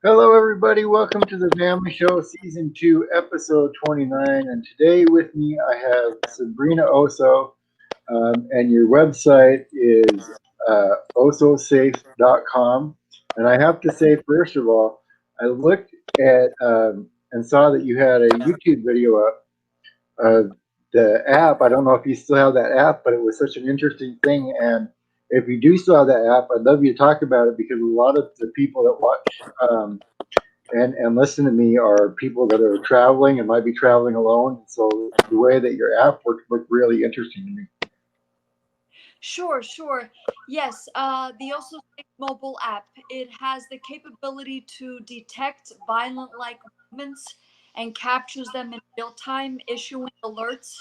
Hello, everybody. Welcome to the Vamily Show, Season 2, Episode 29. And today with me, I have Sabrina Osso, and your website is ossosafe.com. And I have to say, first of all, I looked at and saw that you had a YouTube video up of the app. I don't know if you still have that app, but it was such an interesting thing. And if you do still have that app, I'd love you to talk about it because a lot of the people that watch and listen to me are people that are traveling and might be traveling alone. So the way that your app works looked really interesting to me. Sure. Yes, the also mobile app. It has the capability to detect violent-like movements and captures them in real time, issuing alerts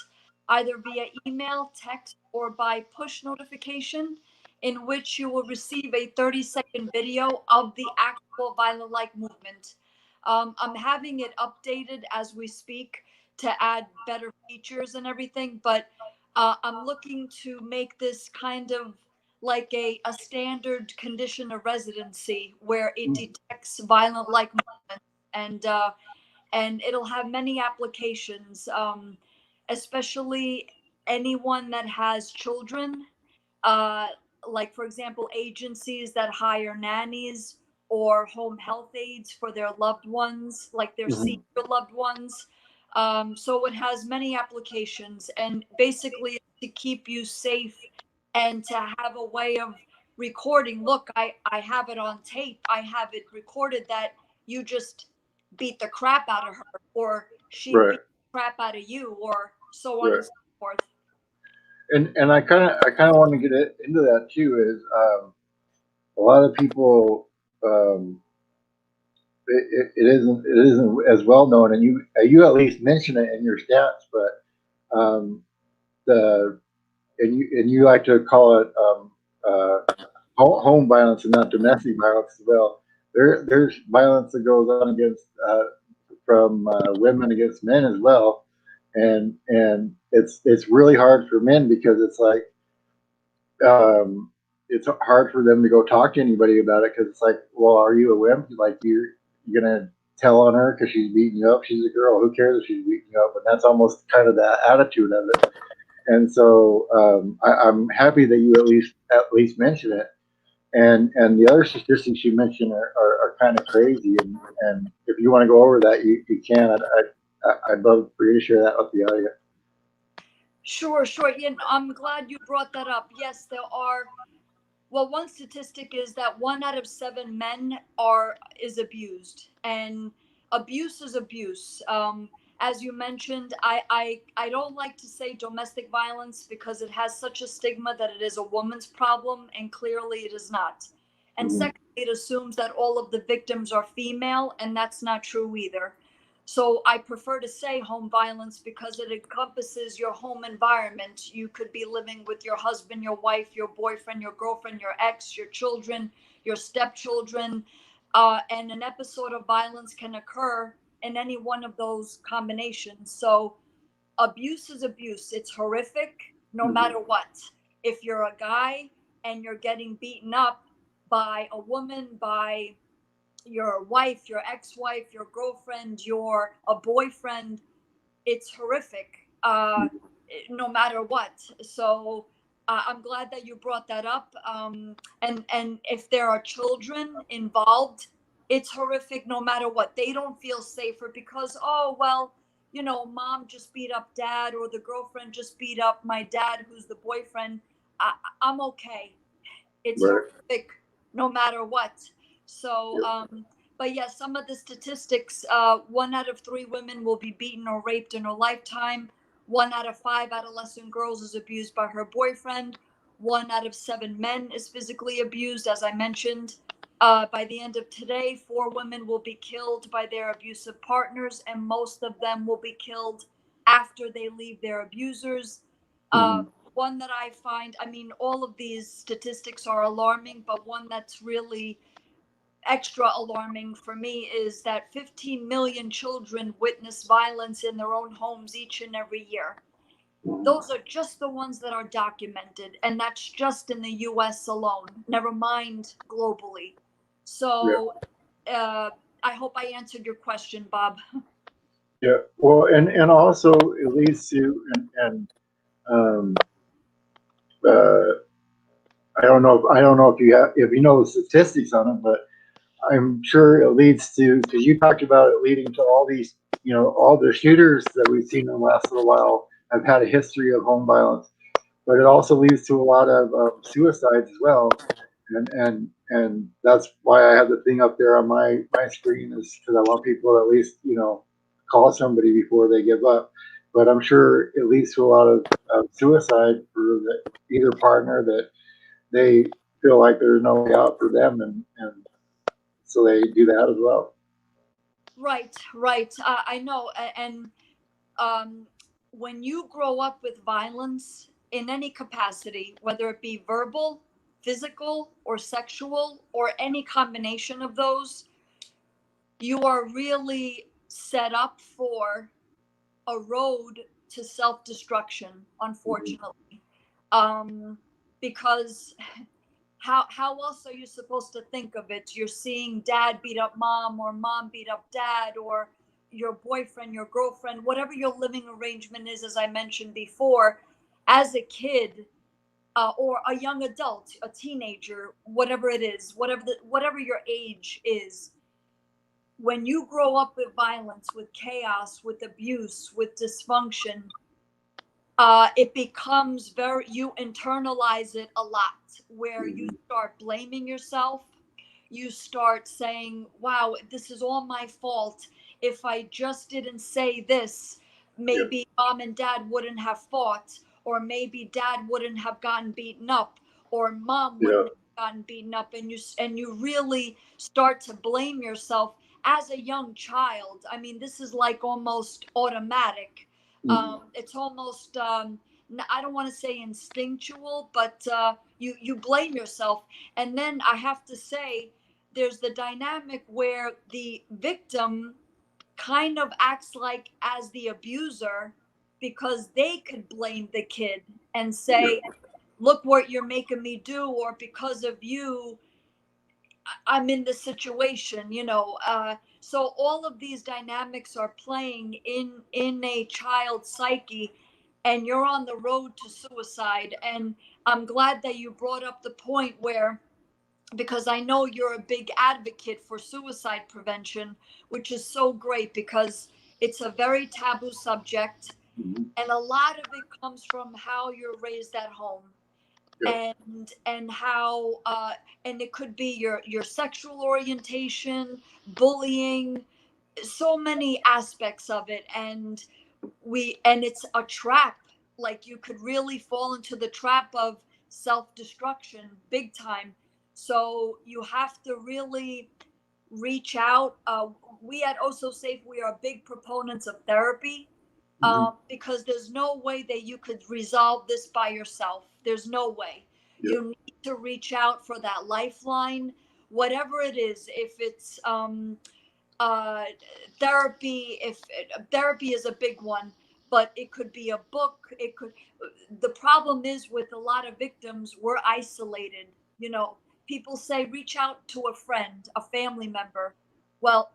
either via email, text, or by push notification, in which you will receive a 30-second video of the actual violent-like movement. I'm having it updated as we speak to add better features and everything, but I'm looking to make this kind of like a standard condition of residency where it detects violent like movements and it'll have many applications, especially anyone that has children, uh, like for example agencies that hire nannies or home health aides for their loved ones, like their Mm-hmm. senior loved ones. So it has many applications, and basically to keep you safe and to have a way of recording. Look, I have it on tape. I have it recorded that you just beat the crap out of her, or she Right, beat the crap out of you, or so on right. and so forth. And I kind of want to get into that too. Is a lot of people it isn't as well known, and you at least mention it in your stats, but the and you like to call it home violence and not domestic violence as well. There's violence that goes on against from women against men as well, and it's really hard for men because it's like it's hard for them to go talk to anybody about it because it's like, well, are you a wimp? Like you're gonna tell on her because she's beating you up? She's a girl. Who cares if she's beating you up? And that's almost kind of the attitude of it. And so I'm happy that you at least mention it. And the other statistics you mentioned are kind of crazy. And if you want to go over that, you can. I'd love for you to share that with the audience. Sure. Yeah, I'm glad you brought that up. Yes, there are. Well, one statistic is that 1 out of 7 men is abused, and abuse is abuse. As you mentioned, I don't like to say domestic violence because it has such a stigma that it is a woman's problem, and clearly it is not. And Mhm. secondly, it assumes that all of the victims are female, and that's not true either. So I prefer to say home violence because it encompasses your home environment. You could be living with your husband, your wife, your boyfriend, your girlfriend, your ex, your children, your stepchildren, and an episode of violence can occur in any one of those combinations. So abuse is abuse. It's horrific no matter what. If you're a guy and you're getting beaten up by a woman, by your wife, your ex-wife, your girlfriend, your a boyfriend, it's horrific, no matter what. So I'm glad that you brought that up. And if there are children involved, it's horrific no matter what. They don't feel safer because, oh well, mom just beat up dad, or the girlfriend just beat up my dad, who's the boyfriend. I'm okay. It's Right. horrific no matter what. So, Yep. but yeah, some of the statistics: 1 out of 3 women will be beaten or raped in her lifetime. 1 out of 5 adolescent girls is abused by her boyfriend. 1 out of 7 men is physically abused, as I mentioned. By the end of today, 4 women will be killed by their abusive partners, and most of them will be killed after they leave their abusers. Uh, Mhm. One that I find, I mean, all of these statistics are alarming, but one that's really extra alarming for me is that 15 million children witness violence in their own homes each and every year. Mhm. Those are just the ones that are documented, and that's just in the US alone, never mind globally. Yep. So, uh, I hope I answered your question, Bob. Yeah. Well, and also it leads to and um, uh, I don't know if you know the statistics on it, but I'm sure it leads to, because you talked about it leading to all these, all the shooters that we've seen in the last little while have had a history of home violence, but it also leads to a lot of suicides as well. And that's why I have the thing up there on my screen, is because I want people to at least, call somebody before they give up. But I'm sure it leads to a lot of suicide for either partner, that they feel like there's no way out for them, and so they do that as well. Right, right. I know. And um, when you grow up with violence in any capacity, whether it be verbal, physical, or sexual, or any combination of those, you are really set up for a road to self destruction, Mhm. unfortunately. Because how else are you supposed to think of it? You're seeing dad beat up mom, or mom beat up dad, or your boyfriend, your girlfriend, whatever your living arrangement is, as I mentioned before, as a kid, or a young adult, a teenager, whatever it is, whatever your age is. When you grow up with violence, with chaos, with abuse, with dysfunction, it becomes you internalize it a lot, where you Mhm. start blaming yourself. You start saying, wow, this is all my fault. If I just didn't say this, Yeah, maybe mom and dad wouldn't have fought, or maybe dad wouldn't have gotten beaten up, or mom yeah, wouldn't have gotten beaten up. And you really start to blame yourself as a young child. I mean, this is like almost automatic. mhm. It's almost I don't want to say instinctual, but you blame yourself. And then I have to say, there's the dynamic where the victim kind of acts like as the abuser, because they could blame the kid and Yeah, say, look what you're making me do, or because of you I'm in this situation, so all of these dynamics are playing in a child's psyche, and you're on the road to suicide. And I'm glad that you brought up the point where, because I know you're a big advocate for suicide prevention, which is so great, because it's a very taboo subject, mhm. and a lot of it comes from how you're raised at home, Yeah, and how and it could be your sexual orientation, bullying, so many aspects of it. And it's a trap. Like, you could really fall into the trap of self-destruction big time. So you have to really reach out. We at Oso Safe, we are big proponents of therapy, mhm. because there's no way that you could resolve this by yourself. There's no way. Yeah, You need to reach out for that lifeline, whatever it is. If it's uh, therapy, if therapy is a big one, but it could be a book. It could. The problem is, with a lot of victims, we're isolated. People say reach out to a friend, a family member. Well,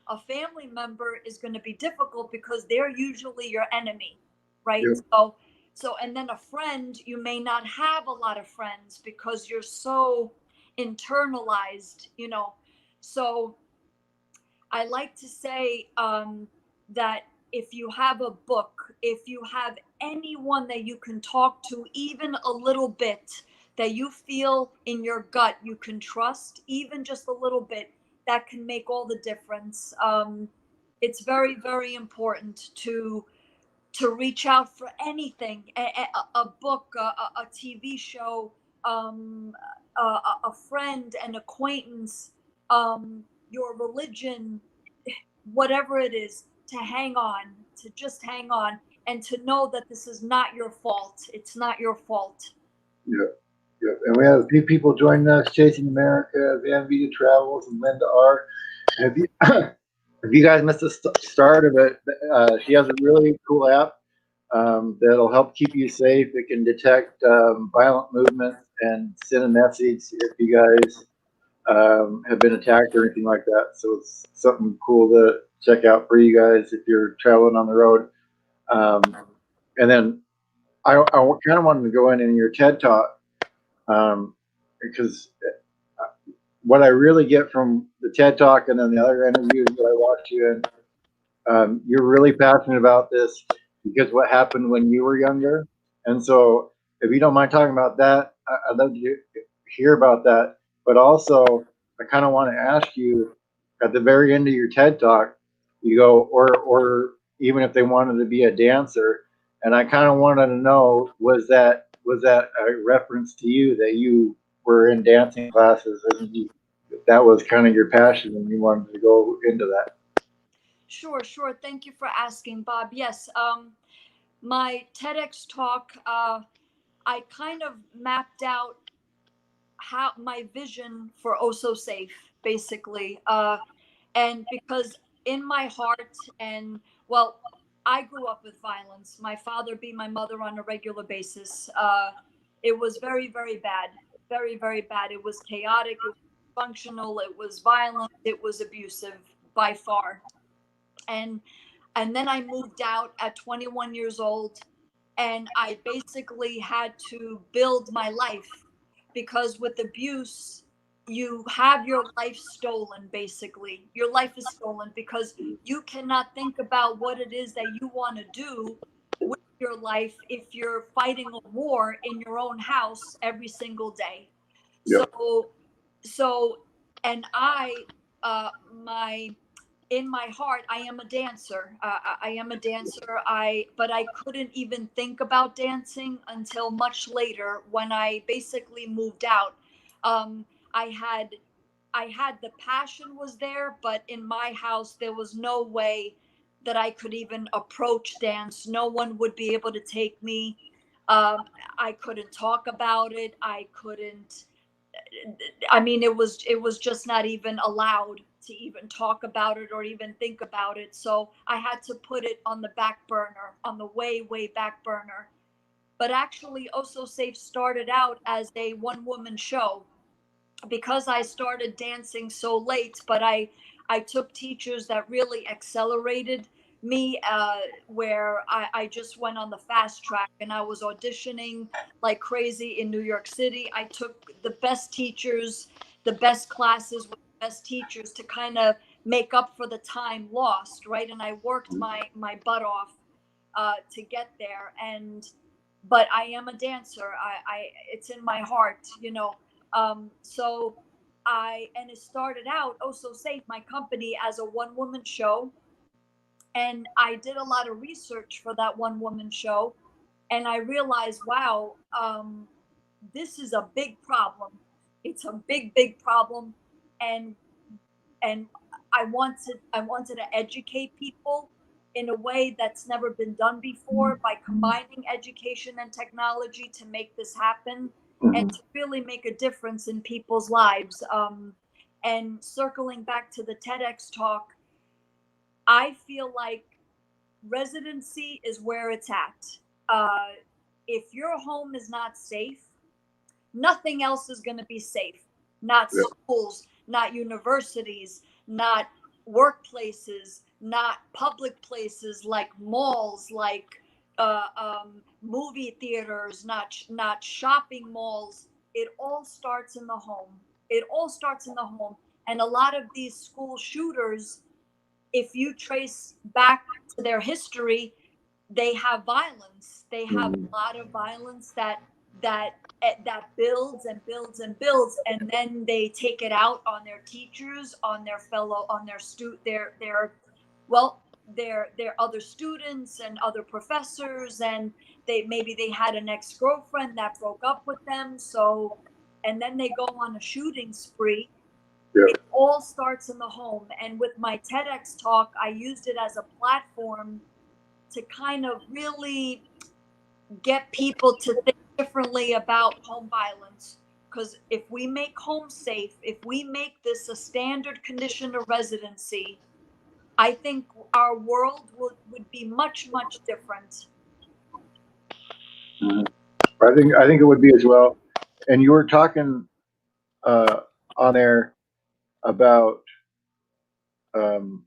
a family member is going to be difficult because they're usually your enemy, right? yeah, So and then a friend, you may not have a lot of friends because you're so internalized. So I like to say, that if you have a book, if you have anyone that you can talk to, even a little bit, that you feel in your gut you can trust, even just a little bit, that can make all the difference. It's very, very important to reach out for anything, a book, a TV show, a friend, an acquaintance, your religion, whatever it is, to hang on, to just hang on, and to know that this is not your fault. It's not your fault. yeah, yeah. And we have a few people joining us: Chasing America, Van Vita Travels, and Linda R. Have you if you guys missed the start of it, she has a really cool app that'll help keep you safe. It can detect violent movements and send a message if you guys have been attacked or anything like that. So it's something cool to check out for you guys if you're traveling on the road. And then I kind of wanted to go in your TED talk, because what I really get from the TED talk and then the other interviews that I watch you in, you're really passionate about this because what happened when you were younger. And so if you don't mind talking about that, I'd love to hear about that. But also, I kind of want to ask you at the very end of your TED talk, you go, or even if they wanted to be a dancer, and I kind of wanted to know, was that a reference to you that you were in dancing classes and that was kind of your passion and you wanted to go into that? Sure, sure. Thank you for asking, Bob. Yes, my TEDx talk, I kind of mapped out how my vision for Oh So Safe, basically. And because in my heart, and well, I grew up with violence. My father beat my mother on a regular basis. It was very, very bad. Very, very bad. It was chaotic. It was functional. It was violent. It was abusive by far. And and then I moved out at 21 years old, and I basically had to build my life because with abuse, you have your life stolen. Basically, your life is stolen because you cannot think about what it is that you want to do with your life if you're fighting a war in your own house every single day. Yeah. So so and my in my heart, I am a dancer. I am a dancer. But I couldn't even think about dancing until much later when I basically moved out. um, I had I had the passion was there, but in my house there was no way that I could even approach dance. No one would be able to take me. um, I couldn't talk about it. I couldn't. I mean, it was just not even allowed to even talk about it or even think about it. So I had to put it on the back burner, on the way back burner. But actually, Oh So Safe started out as a one-woman show because I started dancing so late. But I took teachers that really accelerated me, where I just went on the fast track and I was auditioning like crazy in New York City. I took the best teachers, the best classes with the best teachers to kind of make up for the time lost, right? And I worked my butt off to get there. And but I am a dancer. I it's in my heart. So and it started out Oh So Safe, my company, as a one woman show. And I did a lot of research for that one woman show. And I realized, wow, this is a big problem. It's a big, big problem. And and I wanted to educate people in a way that's never been done before by combining education and technology to make this happen and to really make a difference in people's lives. And circling back to the TEDx talk, I feel like residency is where it's at. Uh, if your home is not safe, nothing else is going to be safe. Not Yeah. schools, not universities, not workplaces, not public places like malls, like movie theaters, not shopping malls. It all starts in the home. It all starts in the home. And a lot of these school shooters, if you trace back to their history, they have violence. They have a lot of violence that builds and builds and builds, and then they take it out on their teachers, on their fellow, on their well, their other students and other professors, and they had an ex-girlfriend that broke up with them. So, and then they go on a shooting spree. Yeah. It all starts in the home. And with my TEDx talk, I used it as a platform to kind of really get people to think differently about home violence. Because if we make home safe, if we make this a standard condition of residency, I think our world would be much, much different. I think it would be as well. And you were talking uh, on there about um,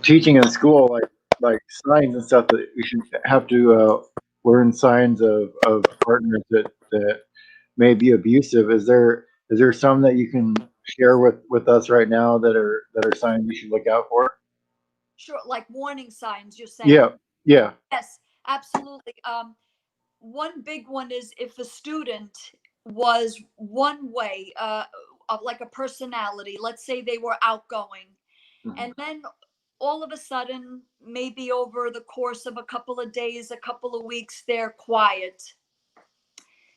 teaching in school, like signs and stuff that we should have to learn signs of partners that may be abusive. Is there some that you can share with us right now that are signs we should look out for? Sure, like warning signs, you're saying? Yeah, yeah. Yes, absolutely. One big one is if a student was one way, of like a personality, let's say they were outgoing, Mhm. and then all of a sudden, maybe over the course of a couple of days, a couple of weeks, they're quiet.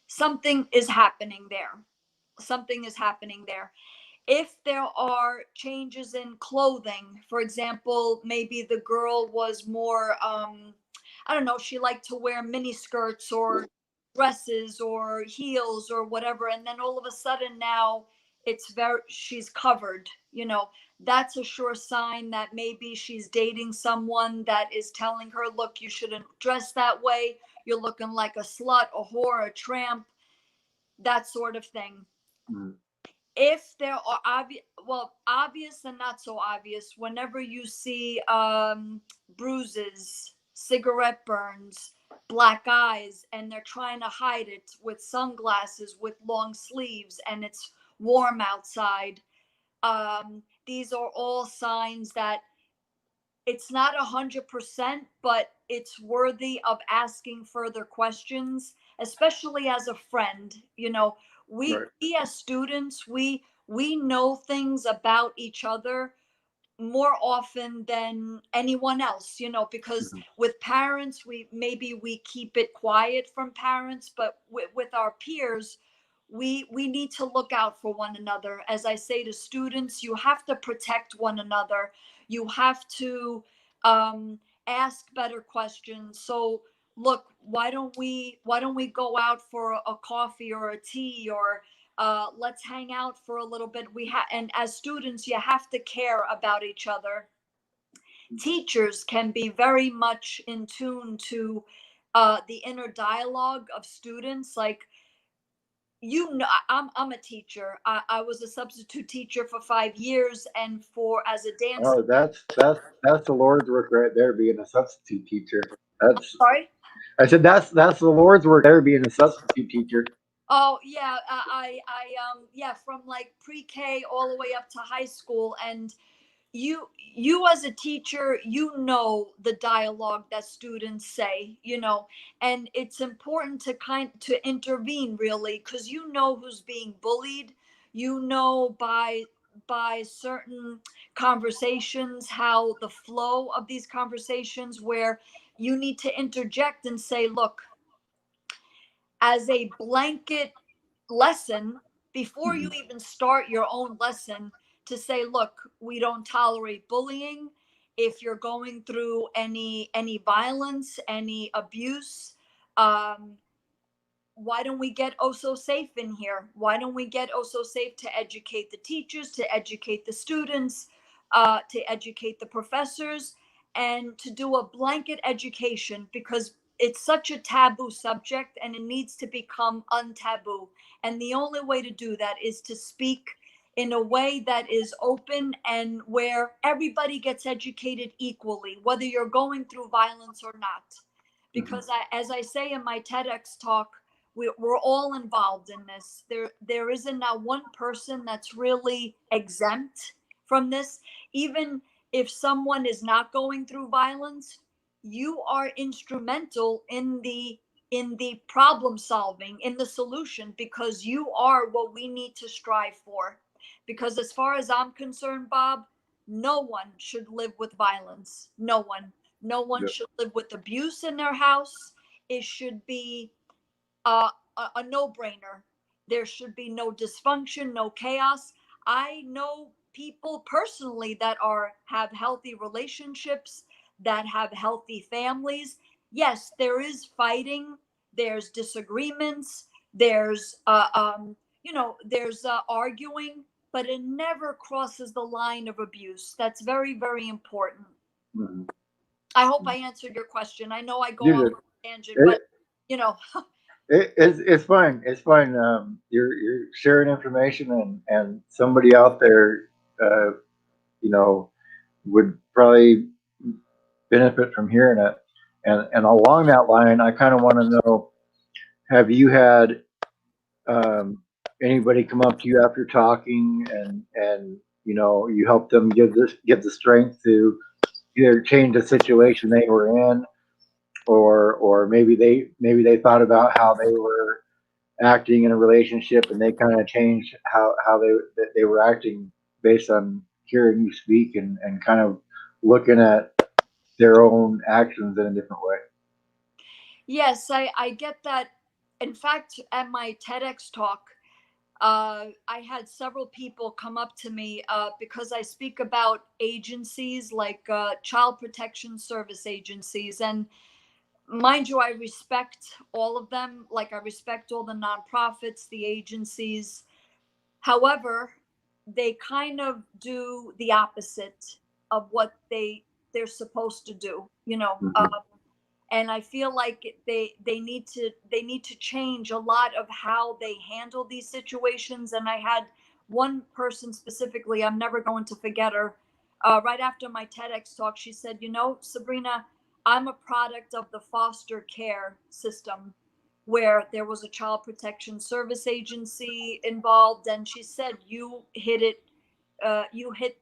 Something is happening there. Something is happening there. If there are changes in clothing, for example, maybe the girl was more, I don't know, she liked to wear mini skirts or dresses or heels or whatever, and then all of a sudden now she's covered, that's a sure sign that maybe she's dating someone that is telling her, look, you shouldn't dress that way, you're looking like a slut, a whore, a tramp, that sort of thing. Mhm. If there are obvious and not so obvious, whenever you see bruises, cigarette burns, black eyes, and they're trying to hide it with sunglasses with long sleeves and it's warm outside, these are all signs that it's not 100%, but it's worthy of asking further questions, especially as a friend. We, Right. we as students, we know things about each other more often than anyone else, because Mhm. with parents, we keep it quiet from parents, but with our peers, we need to look out for one another. As I say to students, you have to protect one another. You have to um, ask better questions. So look, why don't we go out for a coffee or a tea, or let's hang out for a little bit. And as students, you have to care about each other. Teachers can be very much in tune to the inner dialogue of students. Like, I'm a teacher. I was a substitute teacher for 5 years, and as a dance. Oh, that's the Lord's work right there, being a substitute teacher. That's Sorry. I said that's the Lord's work there, being a substitute teacher. Oh yeah, yeah, from like pre-K all the way up to high school, and you as a teacher, the dialogue that students say, and it's important to intervene, really, because who's being bullied, by certain conversations, how the flow of these conversations, where you need to interject and say, look, as a blanket lesson, before you Mhm. even start your own lesson, to say, look, we don't tolerate bullying. If you're going through any violence, any abuse, um, why don't we get oh so safe in here? Why don't we get oh so safe to educate the teachers, to educate the students, to educate the professors, and to do a blanket education, because it's such a taboo subject and it needs to become untaboo. And the only way to do that is to speak in a way that is open and where everybody gets educated equally, whether you're going through violence or not. Mhm. Because as I say in my TEDx talk, we're all involved in this. There isn't not one person that's really exempt from this. Even if someone is not going through violence, you are instrumental in the problem solving, in the solution, because you are what we need to strive for. Because as far as I'm concerned, Bob, no one should live with violence. No one. No one Yep. should live with abuse in their house. It should be uh, a no-brainer. There should be no dysfunction, no chaos. I know people personally that have healthy relationships, that have healthy families. Yes, there is fighting, there's disagreements, there's arguing, but it never crosses the line of abuse. That's very, very important. Mhm. I hope I answered your question. I know I go You off did on a tangent, but it. you know It's fine. It's fine. You're sharing information, and somebody out there, uh, you know, would probably benefit from hearing it. And along that line, I kind of want to know: have you had anybody come up to you after talking, and you help them give the strength to either change the situation they were in, or maybe they thought about how they were acting in a relationship, and they kind of changed how they were acting based on hearing you speak, and kind of looking at their own actions in a different way. Yes, I get that. In fact, at my TEDx talk, I had several people come up to me because I speak about agencies like child protection service agencies. And mind you, I respect all of them. Like I respect all the nonprofits, the agencies. However, they kind of do the opposite of what they're supposed to do. Mm-hmm. And I feel like they need to change a lot of how they handle these situations. And I had one person specifically, I'm never going to forget her. Right after my TEDx talk, she said, Sabrina, I'm a product of the foster care system, where there was a child protection service agency involved. And she said, you hit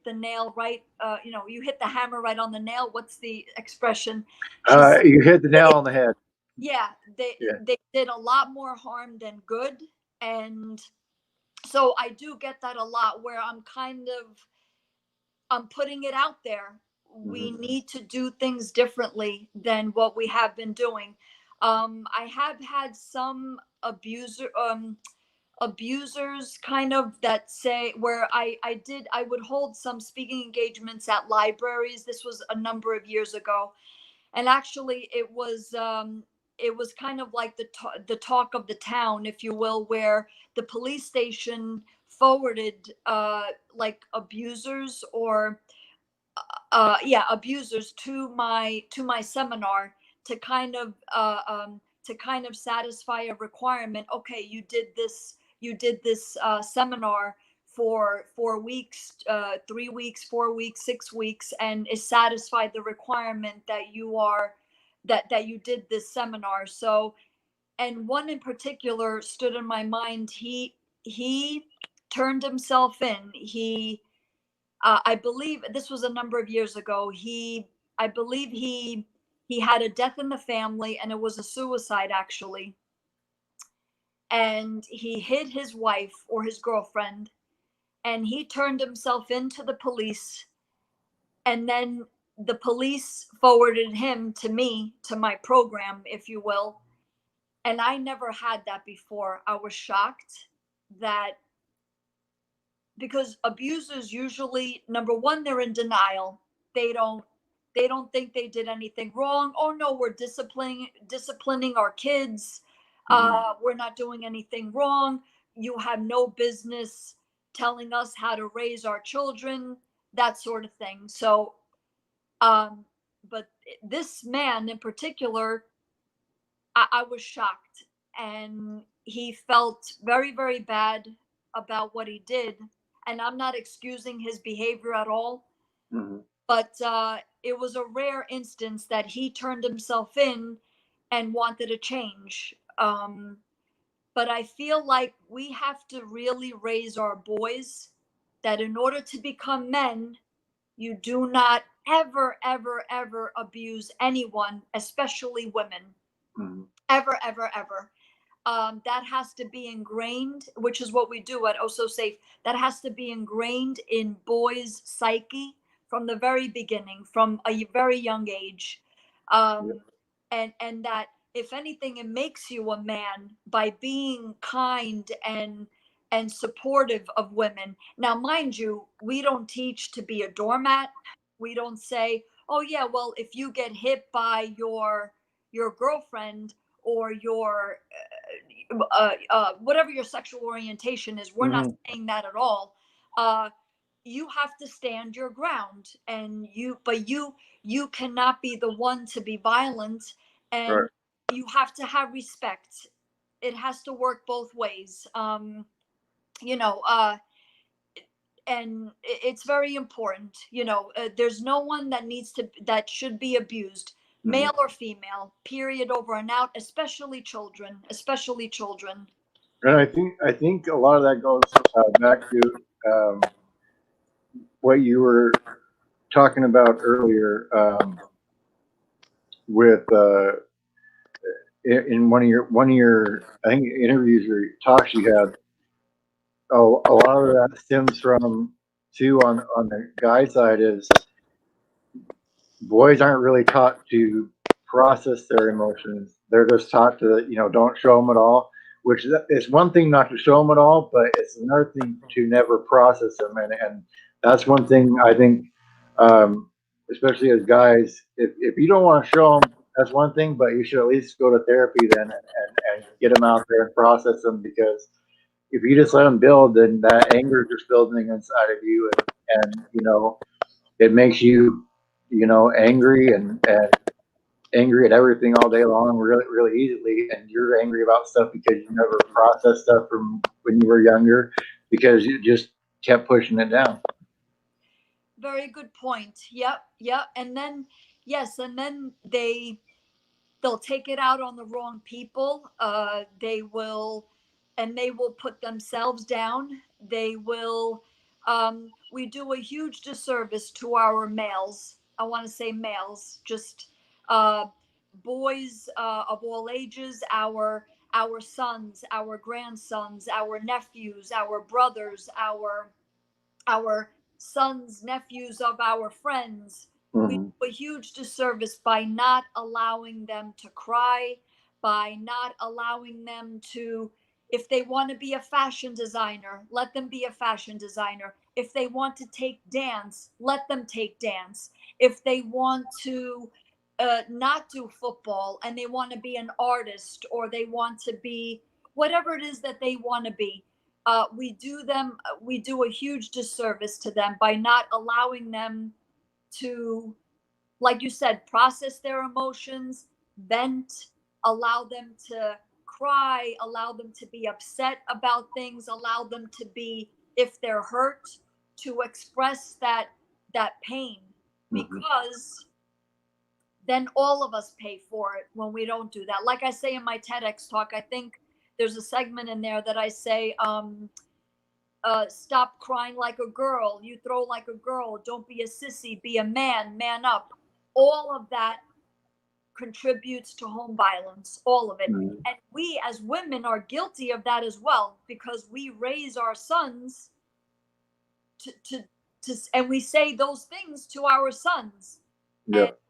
the nail right, you hit the hammer right on the nail. What's the expression? She said, You hit the nail on the head. yeah, they Yeah. they did a lot more harm than good. And so I do get that a lot, where I'm putting it out there. We Mm-hmm. need to do things differently than what we have been doing. I have had some abusers kind of that say, where I would hold some speaking engagements at libraries. This was a number of years ago. And actually it was kind of like the talk of the town, if you will, where the police station forwarded like abusers, or abusers to my seminar, to kind of satisfy a requirement. Okay, you did this seminar for 4 weeks, 3 weeks, 4 weeks, 6 weeks, and it satisfied the requirement that you did this seminar. So, and one in particular stood in my mind. He turned himself in. I believe this was a number of years ago. I believe he had a death in the family, and it was a suicide, actually. And he hid his wife or his girlfriend, and he turned himself into the police. And then the police forwarded him to me, to my program, if you will. And I never had that before. I was shocked that, because abusers usually, number one, they're in denial. They don't think they did anything wrong. Oh no, we're disciplining our kids. Mm-hmm. We're not doing anything wrong. You have no business telling us how to raise our children, that sort of thing. So um but this man in particular, I was shocked, and he felt very, very bad about what he did. And I'm not excusing his behavior at all, Mm-hmm. but it was a rare instance that he turned himself in and wanted a change. But I feel like we have to really raise our boys that in order to become men, you do not ever, ever, ever abuse anyone, especially women. Mm-hmm. Ever, ever, ever. That has to be ingrained, which is what we do at Oh So Safe. That has to be ingrained in boys' psyche from the very beginning, from a very young age. Yeah. um, and that, if anything, it makes you a man by being kind and supportive of women. Now, mind you, we don't teach to be a doormat. We don't say, oh yeah, well, if you get hit by your girlfriend, or your whatever your sexual orientation is, we're not Mm-hmm. saying that at all. uh, you have to stand your ground, and you cannot be the one to be violent. Right. And you have to have respect. it has to work both ways. You know, and it's very important. You know, there's no one that should be abused, male or female, period, over and out, especially children, especially children. And I think a lot of that goes back to what you were talking about earlier with in one of your I think interviews or talks you had. Oh, a lot of that stems from too on the guy side is boys aren't really taught to process their emotions. They're just taught to, don't show them at all, which is one thing not to show them at all, but it's another thing to never process them. And that's one thing I think, especially as guys, if you don't want to show them, that's one thing, but you should at least go to therapy then and get them out there and process them, because if you just let them build, then that anger is just building inside of you. And it makes you, angry and angry at everything all day long, really, really easily. And you're angry about stuff because you never processed stuff from when you were younger, because you just kept pushing it down. Very good point. Yep, yep. And then, yes, and then they'll take it out on the wrong people. They will put themselves down. They will. We do a huge disservice to our males. I want to say males, just boys of all ages. Our sons, our grandsons, our nephews, our brothers, our sons, nephews of our friends. We Mm-hmm. do a huge disservice by not allowing them to cry, by not allowing them to, if they want to be a fashion designer, let them be a fashion designer. If they want to take dance, let them take dance. If they want to not do football and they want to be an artist, or they want to be whatever it is that they want to be, we do a huge disservice to them by not allowing them to, like you said, process their emotions, vent, allow them to cry, allow them to be upset about things, allow them to be, if they're hurt, to express that pain, because then all of us pay for it when we don't do that. Like I say in my TEDx talk, I think there's a segment in there that I say, stop crying like a girl, you throw like a girl, don't be a sissy, be a man, man up. All of that contributes to home violence, all of it. Mm-hmm. And we as women are guilty of that as well, because we raise our sons to and we say those things to our sons. And Yep.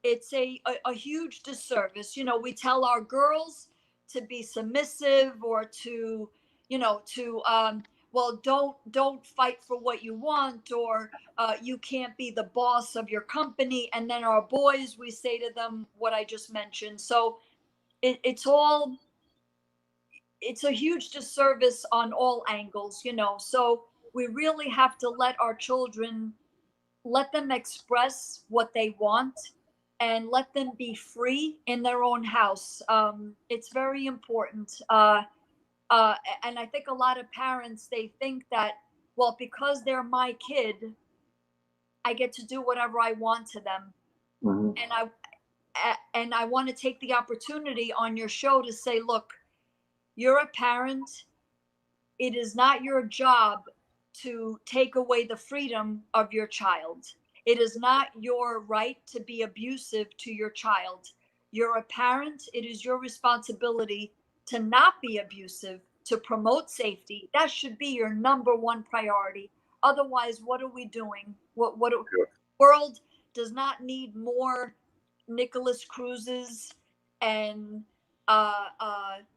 it's a huge disservice. We tell our girls to be submissive, or to, to well, don't fight for what you want, or you can't be the boss of your company. And then our boys, we say to them what I just mentioned. So it's a huge disservice on all angles. So we really have to let them express what they want, and let them be free in their own house. It's very important. And I think a lot of parents, they think that, well, because they're my kid, I get to do whatever I want to them. Mm-hmm. And I want to take the opportunity on your show to say, look, you're a parent. It is not your job to take away the freedom of your child. It is not your right to be abusive to your child. You're a parent. It is your responsibility to not be abusive, to promote safety. That should be your number one priority. Otherwise, what are we doing? What world does not need more Nicholas Cruzes and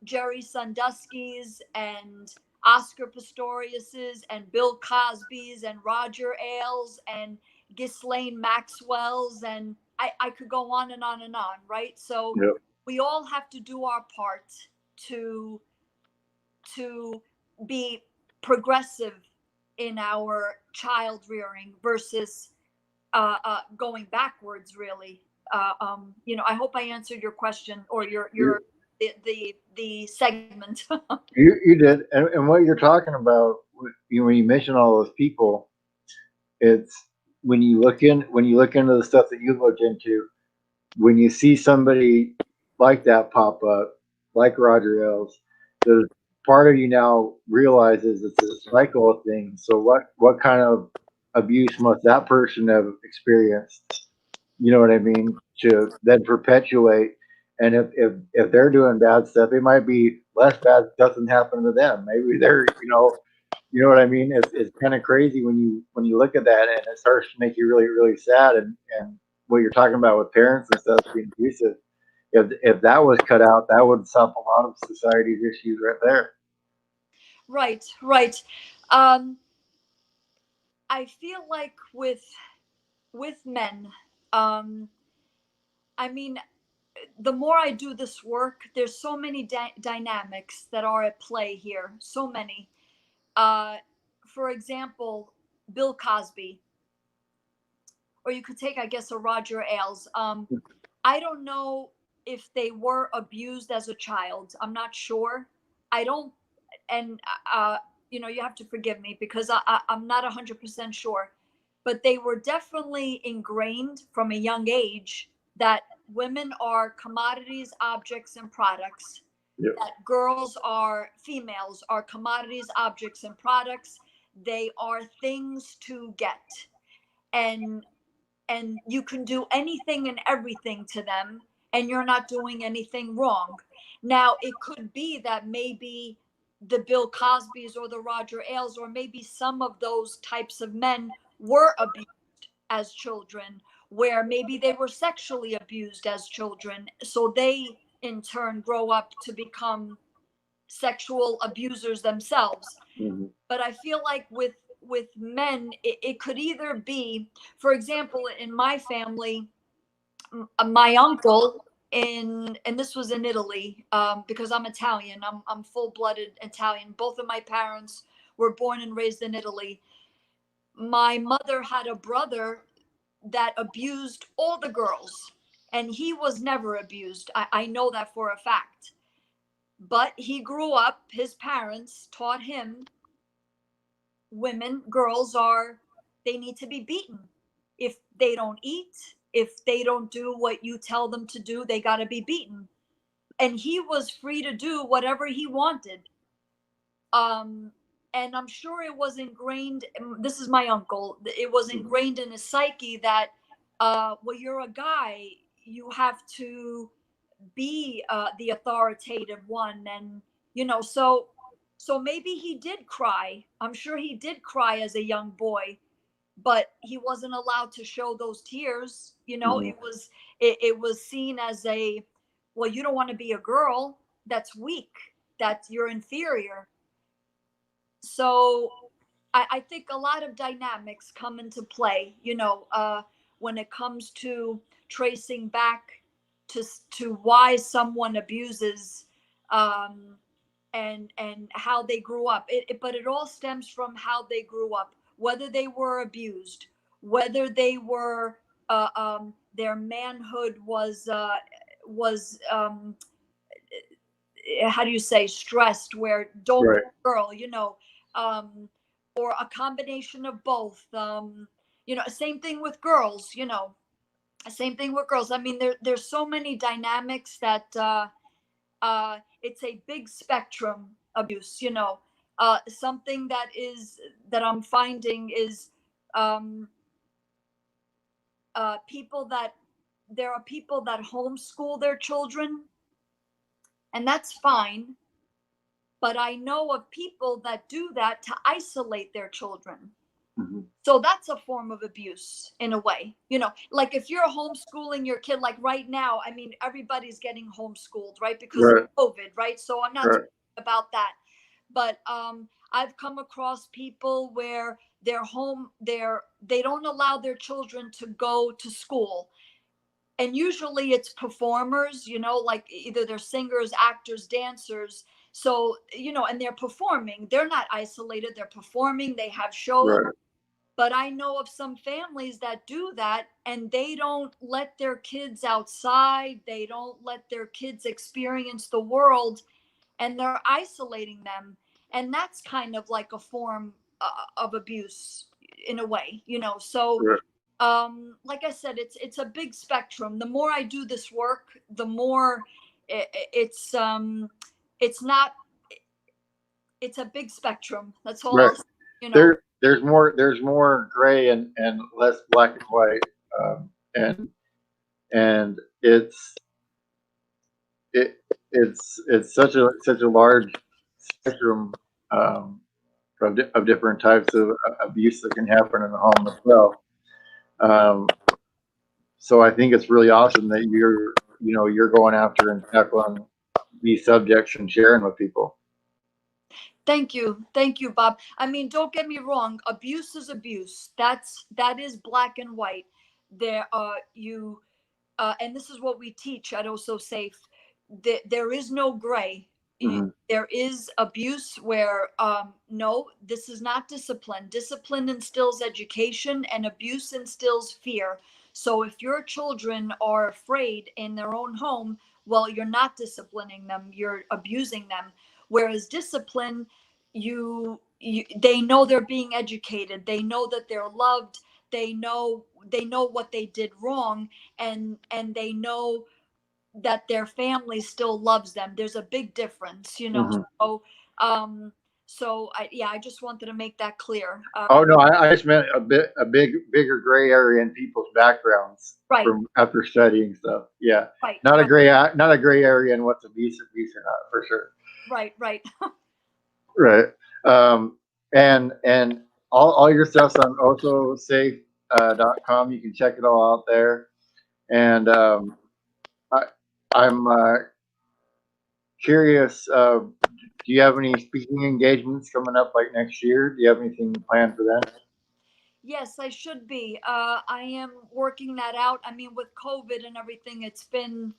Jerry Sandusky's and Oscar Pistorius's and Bill Cosby's and Roger Ailes and Ghislaine Maxwell's, and I could go on and on and on, right? So Yep. we all have to do our part to be progressive in our child rearing versus going backwards, really. I hope I answered your question, or your the segment. You did, and what you're talking about when you mention all those people, it's when you look into the stuff that you've looked into, when you see somebody like that pop up, like Roger Ailes, the part of you now realizes it's a cycle of things. So what kind of abuse must that person have experienced? You know what I mean? To then perpetuate. And if they're doing bad stuff, it might be less bad stuff than happened to them. Maybe they're, you know what I mean? It's kind of crazy when you look at that, and it starts to make you really, really sad. And what you're talking about with parents and stuff being abusive, if that was cut out, that would solve a lot of society's issues right there. Right, right. Um, I feel like with men, um, I mean, the more I do this work, there's so many dynamics that are at play here. So many. Uh, for example, Bill Cosby, or you could take, I guess, a Roger Ailes. I don't know if they were abused as a child. I'm not sure. I don't, and you have to forgive me because I'm not 100% sure. But they were definitely ingrained from a young age that women are commodities, objects, and products. Yep. That females are commodities, objects, and products. They are things to get. And you can do anything and everything to them, and you're not doing anything wrong. Now, it could be that maybe the Bill Cosbys or the Roger Ailes, or maybe some of those types of men were abused as children, where maybe they were sexually abused as children. So they, in turn, grow up to become sexual abusers themselves. Mm-hmm. But I feel like with men, it could either be, for example, in my family, my uncle and this was in Italy, because I'm Italian. I'm full-blooded Italian. Both of my parents were born and raised in Italy. My mother had a brother that abused all the girls, and he was never abused. I know that for a fact. But he grew up, his parents taught him girls they need to be beaten. If they don't eat, if they don't do what you tell them to do, they got to be beaten. And he was free to do whatever he wanted. Um, and I'm sure it was ingrained. This is my uncle. It was ingrained in his psyche that, well, you're a guy, you have to be the authoritative one, and so maybe he did cry. I'm sure he did cry as a young boy, but he wasn't allowed to show those tears. Mm-hmm. It was seen as well, you don't want to be a girl, that's weak, that you're inferior. So I think a lot of dynamics come into play, when it comes to tracing back to why someone abuses, um, and how they grew up. But it all stems from how they grew up, whether they were abused, whether they were their manhood was how do you say, stressed, where don't be Right. a girl, um, or a combination of both. Same thing with girls. Same thing with girls. I mean, there's so many dynamics that it's a big spectrum abuse. Something that I'm finding is um, people that there are people that homeschool their children, and that's fine. But I know of people that do that to isolate their children. Mm-hmm. So that's a form of abuse in a way. Like if you're homeschooling your kid, like right now, I mean, everybody's getting homeschooled, right? Because Right. of COVID, right? So I'm not Right. talking about that. But I've come across people where they don't allow their children to go to school. And usually it's performers, like either they're singers, actors, dancers. So, and they're performing. They're not isolated. They're performing. They have shows. Right. But I know of some families that do that, and they don't let their kids outside. They don't let their kids experience the world, and they're isolating them. And that's kind of like a form of abuse in a way, you know. So, Right. like I said, it's a big spectrum. The more I do this work, the more it's not, it's a big spectrum. That's all Right. I'll say, you know. There's more gray and less black and white, um, and and it it's such a large spectrum, of different types of abuse that can happen in the home as well. Um, so I think it's really awesome that you're going after and tackling these subjects and sharing with people. Thank you, Bob. I mean, don't get me wrong. Abuse is abuse. That is black and white. There are you, and this is what we teach at Also Safe. There is no gray. Mm-hmm. There is abuse where no, this is not discipline. Discipline instills education, and abuse instills fear. So if your children are afraid in their own home, well, you're not disciplining them. You're abusing them. Whereas discipline, they know they're being educated. They know that they're loved. They know what they did wrong, and they know that their family still loves them. There's a big difference, you know. Mm-hmm. So, I just wanted to make that clear. Oh no, I just meant bigger gray area in people's backgrounds Right, from after studying stuff. Yeah, right, not a right, not a gray area in what's abuse or not for sure. right. Right. Um, and all your stuff's on ososafe.com. You can check it all out there. And I, I'm curious. Do you have any speaking engagements coming up like next year? Do you have anything planned for that? Yes, I should be. I am working that out. I mean, with COVID and everything, it's been,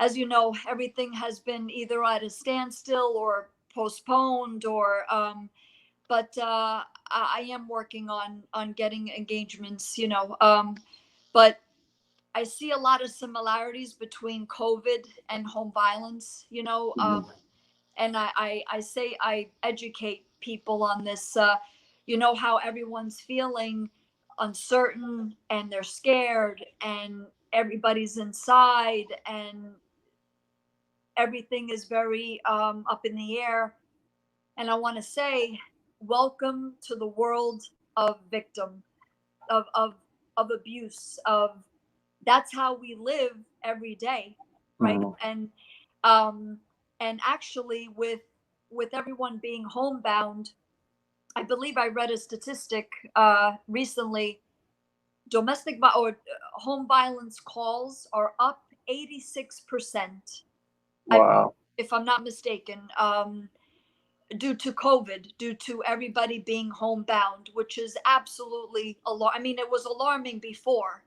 as you know, everything has been either at a standstill or postponed, or but I am working on getting engagements, you know. But I see a lot of similarities between COVID and home violence, you know. Mm-hmm. And I say I educate people on this. You know how everyone's feeling uncertain, and they're scared, and everybody's inside, and everything is very up in the air. And I want to say, welcome to the world of victim, of of of abuse, of that's how we live every day, right? Mm-hmm. Um and actually, with everyone being homebound, I believe I read a statistic recently. Home violence calls are up 86%. I, Wow. if I'm not mistaken, due to COVID, due to everybody being homebound, which is absolutely I mean, it was alarming before,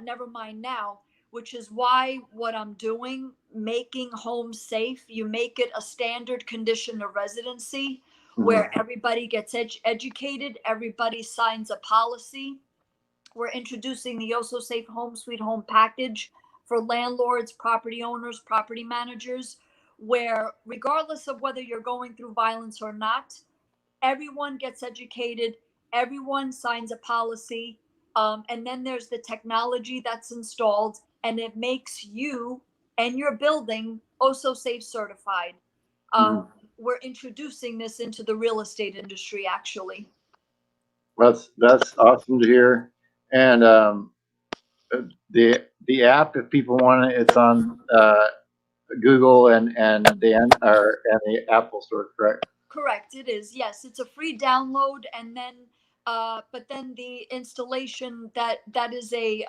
never mind now, which is why what I'm doing, making homes safe, you make it a standard condition of residency Mm-hmm. where everybody gets educated, everybody signs a policy. We're introducing the Also Safe Home Sweet Home package for landlords, property owners, property managers, where regardless of whether you're going through violence or not, everyone gets educated, everyone signs a policy, and then there's the technology that's installed, and it makes you and your building Also Safe certified. Mm-hmm. We're introducing this into the real estate industry, actually. That's awesome to hear. And the app, if people want it, it's on Google and the Apple Store, correct? Correct, it is. Yes, it's a free download, and then, but then the installation, that is a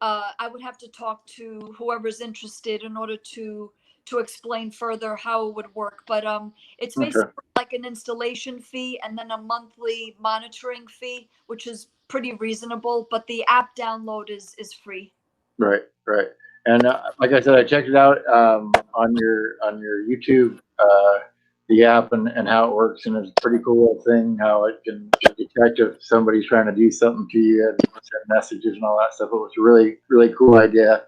I would have to talk to whoever's interested in order to explain further how it would work. But it's Okay. basically like an installation fee and then a monthly monitoring fee, which is pretty reasonable. But the app download is free. Right, right. And like I said, I checked it out on your YouTube the app and how it works, and it's a pretty cool thing how it can detect if somebody's trying to do something to you and send messages and all that stuff. It was a really cool idea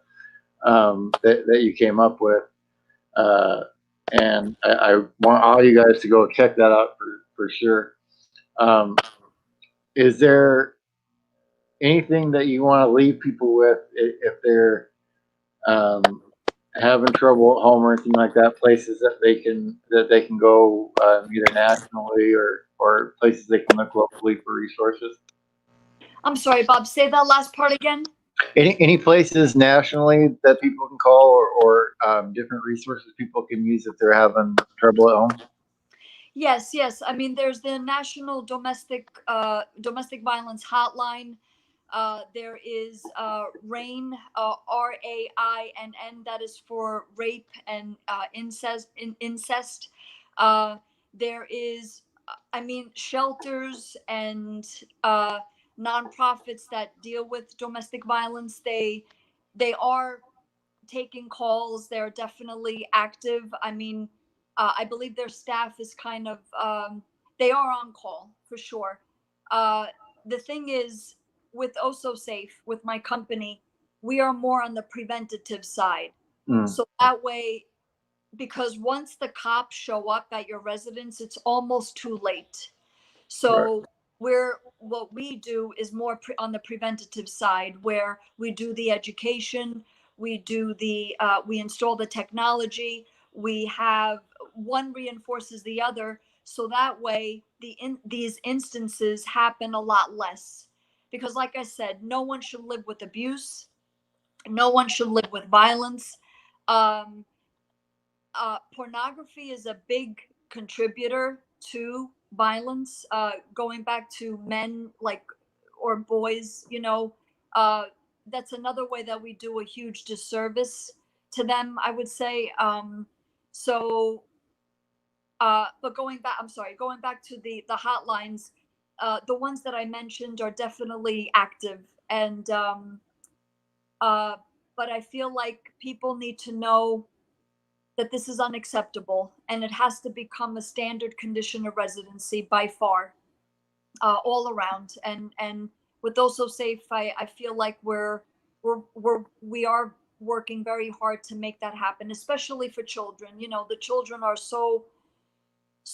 that you came up with, and I want all you guys to go check that out for sure. Is there anything that you want to leave people with if they're having trouble at home or anything like that? Places that they can go either nationally or places they can look locally for resources. I'm sorry, Bob, say that last part again. Any places nationally that people can call or different resources people can use if they're having trouble at home? Yes. I mean, there's the National Domestic Violence Hotline. There is RAIN, RAINN, that is for rape and incest. There is, I mean, shelters and nonprofits that deal with domestic violence. They are taking calls. They're definitely active. I mean, I believe their staff is kind of, they are on call for sure. The thing is, with Osso Safe, with my company, we are more on the preventative side. So that way, because once the cops show up at your residence, it's almost too late. So what we do is more on the preventative side, where we do the education, we do we install the technology, we have one reinforces the other, so that way these instances happen a lot less. Because like I said, no one should live with abuse, no one should live with violence. Um, Pornography is a big contributor to violence, going back to men, like, or boys, that's another way that we do a huge disservice to them, I would say. So but going back to the hotlines, the ones that I mentioned are definitely active, and but I feel like people need to know that this is unacceptable, and it has to become a standard condition of residency by far, all around. And with Osso Safe, I feel like we are working very hard to make that happen, especially for children. The children are so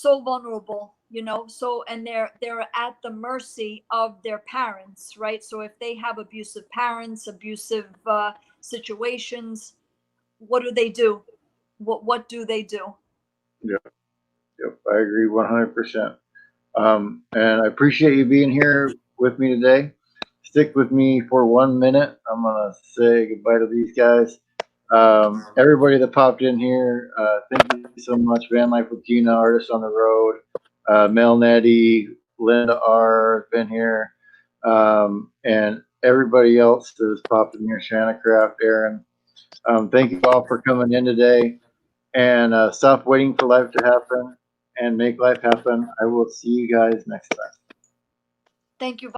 vulnerable, and they're at the mercy of their parents, right? So if they have abusive parents, abusive situations, what do they do? What do they do? Yep, I agree 100%. And I appreciate you being here with me today. Stick with me for 1 minute. I'm gonna say goodbye to these guys. Everybody that popped in here, thank you so much. Van Life with Gina, Artists on the Road, Mel Nettie, Linda R. been here, and everybody else that has popped in here, Shanna Craft, Aaron. Thank you all for coming in today, and stop waiting for life to happen and make life happen. I will see you guys next time. Thank you.